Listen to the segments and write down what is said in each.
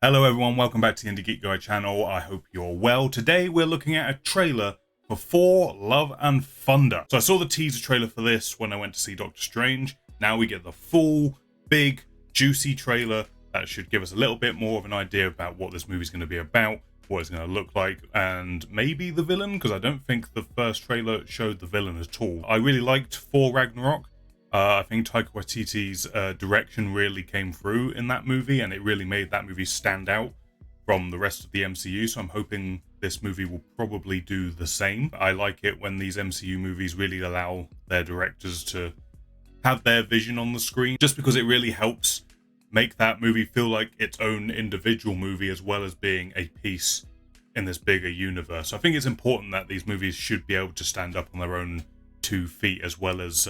Hello everyone, welcome back to the IndieGeekGuy channel. I hope you're well. Today we're looking at a trailer for Thor, Love and Thunder. So I saw the teaser trailer for this when I went to see Doctor Strange. Now we get the full, big, juicy trailer that should give us a little bit more of an idea about what this movie's going to be about, what it's going to look like, and maybe the villain, because I don't think the first trailer showed the villain at all. I really liked Thor Ragnarok. I think Taika Waititi's direction really came through in that movie, and it really made that movie stand out from the rest of the MCU, so I'm hoping this movie will probably do the same. I like it when these MCU movies really allow their directors to have their vision on the screen, just because it really helps make that movie feel like its own individual movie as well as being a piece in this bigger universe. So I think it's important that these movies should be able to stand up on their own 2 feet as well as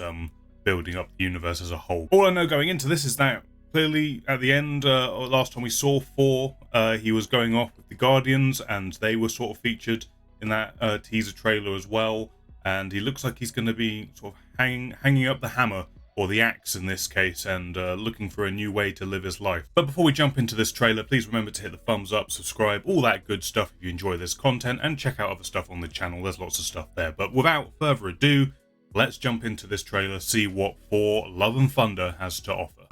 building up the universe as a whole. All I know going into this is that clearly at the end, last time we saw Thor, he was going off with the Guardians, and they were sort of featured in that teaser trailer as well. And he looks like he's going to be sort of hanging up the hammer, or the axe in this case, and looking for a new way to live his life. But before we jump into this trailer, please remember to hit the thumbs up, subscribe, all that good stuff if you enjoy this content, and check out other stuff on the channel. There's lots of stuff there. But without further ado, let's jump into this trailer, see what Thor, Love and Thunder has to offer.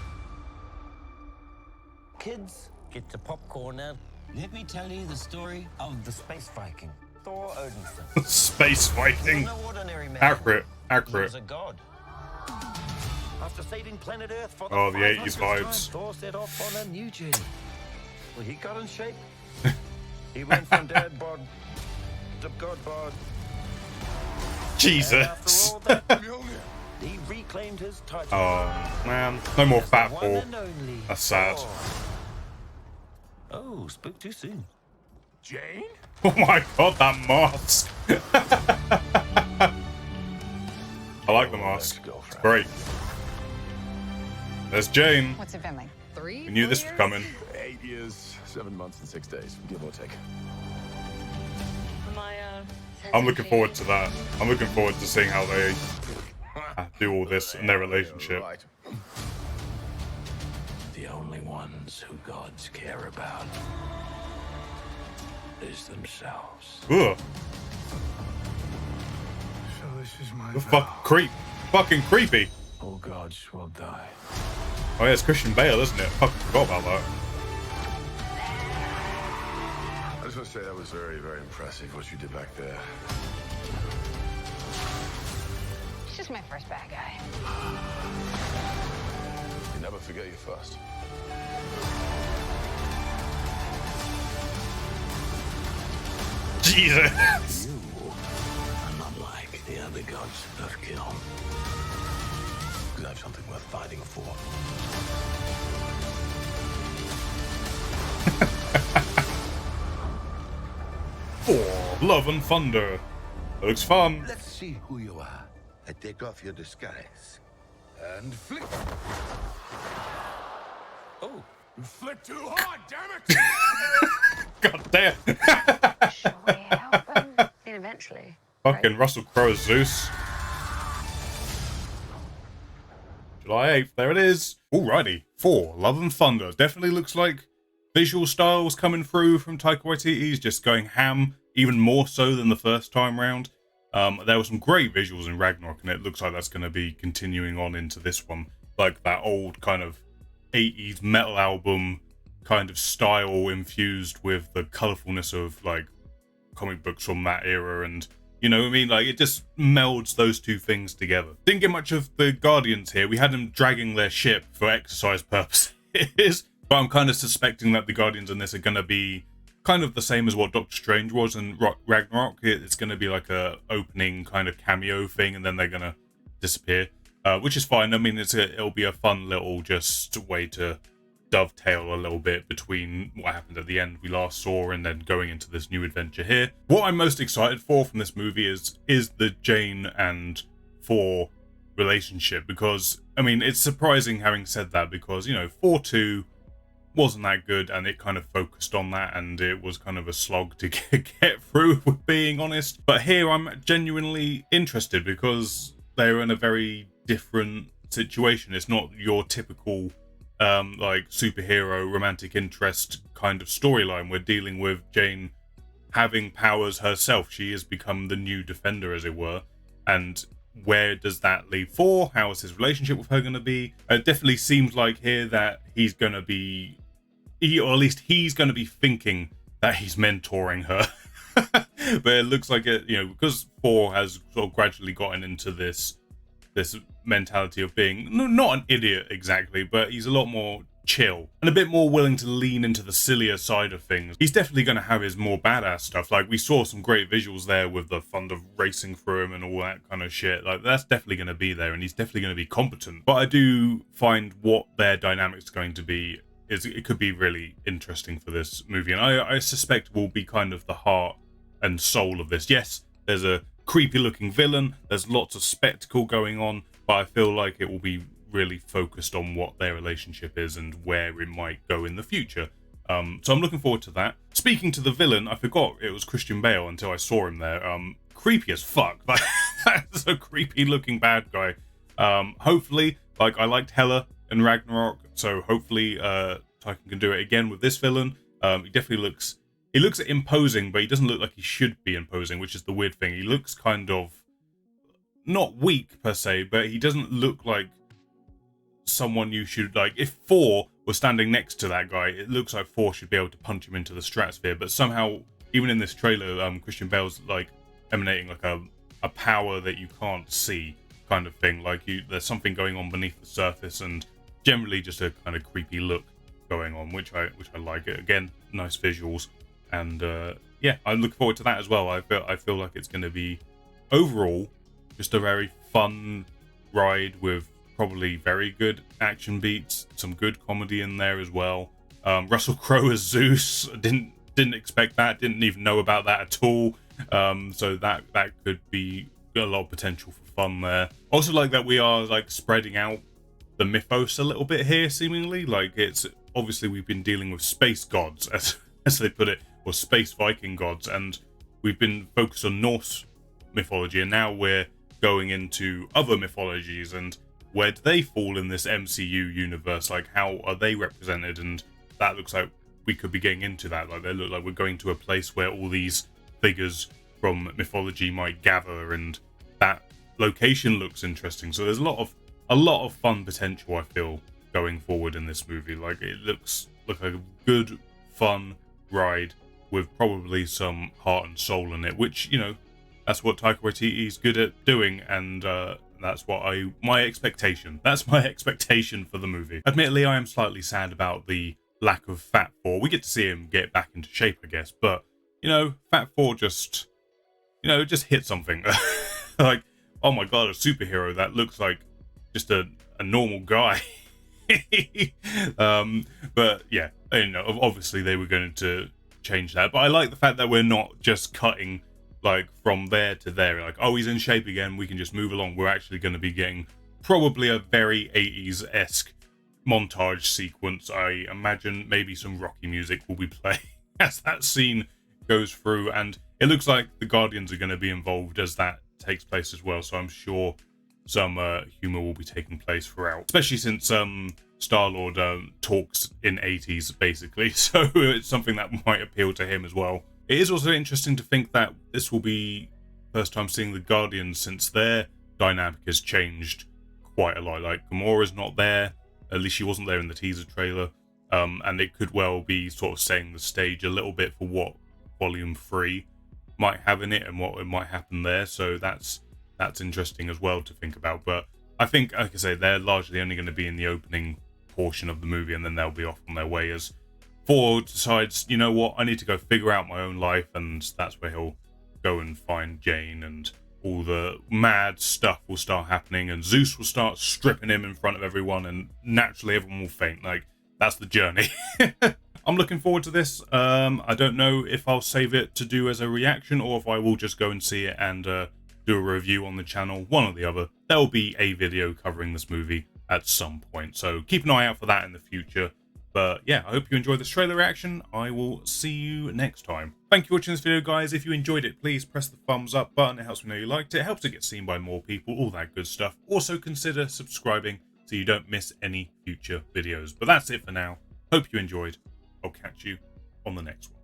Kids, get your popcorn now. Let me tell you the story of the space Viking, Thor Odinson. Space Viking. No ordinary man. Accurate. He was a god. After saving planet Earth for the Oh, the 80s 500th time, vibes. Thor set off on a new journey. Well, he got in shape. He went from dad bod to god bod. Jesus. And after all that, he reclaimed his title. Oh, man. No more as the fat one Thor. and only That's sad. Thor. Oh, spoke too soon. Jane? Oh my god, that mask. I like the mask. It's great. There's Jane. What's it been like? 3? We knew this was coming. 8 years, 7 months, and 6 days, give or take. I'm looking forward to that. I'm looking forward to seeing how they do all this in their relationship. Right. The only ones who gods care about is themselves. Ugh. So this is my The fucking creepy. all gods will die. Oh yeah, it's Christian Bale, isn't it? Fucking forgot about that. I just want to say that was very, very impressive what you did back there. He's just my first bad guy. You never forget your first. Jesus. You are not like the other gods of kill. Because I have something worth fighting for. Thor, Love and Thunder. That looks fun. Let's see who you are. I take off your disguise. And flick. Oh, You flipped too hard, damn it! God damn. Shall we help him? I mean, eventually. Fucking Russell Crowe's Zeus. July 8th, there it is. Alrighty. Thor, Love and Thunder. Definitely looks like visual styles coming through from Taika Waititi. He's just going ham, even more so than the first time round. There were some great visuals in Ragnarok, and it looks like that's going to be continuing on into this one. Like that old kind of 80s metal album kind of style infused with the colourfulness of like comic books from that era, and you know what I mean? Like, it just melds those two things together. Didn't get much of the Guardians here. We had them dragging their ship for exercise purposes. But I'm kind of suspecting that the Guardians in this are going to be kind of the same as what Doctor Strange was in Ragnarok. It's going to be like a opening kind of cameo thing, and then they're going to disappear. Which is fine. I mean, it'll be a fun little just way to dovetail a little bit between what happened at the end we last saw and then going into this new adventure here. What I'm most excited for from this movie is the Jane and Thor relationship, because I mean, it's surprising having said that, because you know, Thor 2 wasn't that good, and it kind of focused on that, and it was kind of a slog to get through, with being honest. But here I'm genuinely interested because they're in a very different situation. It's not your typical like superhero romantic interest kind of storyline. We're dealing with Jane having powers herself. She has become the new Defender, as it were. And where does that leave Thor? How is his relationship with her going to be? It definitely seems like here that he's going to be, or at least he's going to be thinking that he's mentoring her. But it looks like it, because Thor has sort of gradually gotten into this mentality of being not an idiot exactly, but he's a lot more chill and a bit more willing to lean into the sillier side of things. He's definitely going to have his more badass stuff. Like, we saw some great visuals there with the thunder racing through him and all that kind of shit. Like, that's definitely going to be there, and he's definitely going to be competent. But I do find what their dynamics are going to be it could be really interesting for this movie, and I suspect will be kind of the heart and soul of this. Yes, there's a creepy looking villain, there's lots of spectacle going on, but I feel like it will be really focused on what their relationship is and where it might go in the future. So I'm looking forward to that. Speaking to the villain, I forgot it was Christian Bale until I saw him there. Creepy as fuck. Like, that's a creepy looking bad guy. Hopefully, like, I liked Hela and Ragnarok, so hopefully Taika can do it again with this villain. He definitely looks imposing, but he doesn't look like he should be imposing, which is the weird thing. He looks kind of not weak per se, but he doesn't look like someone you should, like, if Thor was standing next to that guy, it looks like Thor should be able to punch him into the stratosphere. But somehow, even in this trailer, Christian Bale's like emanating like a power that you can't see, kind of thing. Like, there's something going on beneath the surface, and generally just a kind of creepy look going on, which I like. It again, nice visuals, and yeah, I look forward to that as well. I feel like it's going to be overall just a very fun ride with probably very good action beats, some good comedy in there as well. Russell Crowe as Zeus, didn't expect that, didn't even know about that at all. So that could be a lot of potential for fun there. Also like that we are like spreading out the mythos a little bit here, seemingly. Like, it's obviously we've been dealing with space gods, as they put it, or space Viking gods, and we've been focused on Norse mythology, and now we're going into other mythologies, and where do they fall in this MCU universe? Like, how are they represented? And that looks like we could be getting into that. Like, they look like we're going to a place where all these figures from mythology might gather, and that location looks interesting. So there's a lot of fun potential, I feel, going forward in this movie. Like, it looks like a good, fun ride with probably some heart and soul in it, which, that's what Taika Waititi is good at doing, and that's my expectation. That's my expectation for the movie. Admittedly, I am slightly sad about the lack of Fat Thor. We get to see him get back into shape, I guess, but Fat Thor just hit something. Like, oh my god, a superhero that looks like just a normal guy. But yeah, obviously they were going to change that, but I like the fact that we're not just cutting like from there to there, like, oh, he's in shape again, we can just move along. We're actually going to be getting probably a very 80s-esque montage sequence. I imagine maybe some Rocky music will be playing as that scene goes through, and it looks like the Guardians are going to be involved as that takes place as well, so I'm sure some humor will be taking place throughout, especially since Star-Lord talks in 80s basically, so it's something that might appeal to him as well. It is also interesting to think that this will be first time seeing the Guardians since their dynamic has changed quite a lot. Like, Gamora's not there, at least she wasn't there in the teaser trailer, and it could well be sort of setting the stage a little bit for what Volume 3 might have in it and what it might happen there, so that's interesting as well to think about. But I think, like I say, they're largely only going to be in the opening portion of the movie, and then they'll be off on their way as Thor decides, you know what, I need to go figure out my own life, and that's where he'll go and find Jane, and all the mad stuff will start happening, and Zeus will start stripping him in front of everyone, and naturally everyone will faint. Like, that's the journey. I'm looking forward to this. I don't know if I'll save it to do as a reaction, or if I will just go and see it and do a review on the channel, one or the other. There will be a video covering this movie at some point, so keep an eye out for that in the future. But yeah, I hope you enjoyed this trailer reaction. I will see you next time. Thank you for watching this video, guys. If you enjoyed it, please press the thumbs up button. It helps me know you liked it. It helps it get seen by more people, all that good stuff. Also consider subscribing so so you don't miss any future videos. But that's it for now. Hope you enjoyed. I'll catch you on the next one.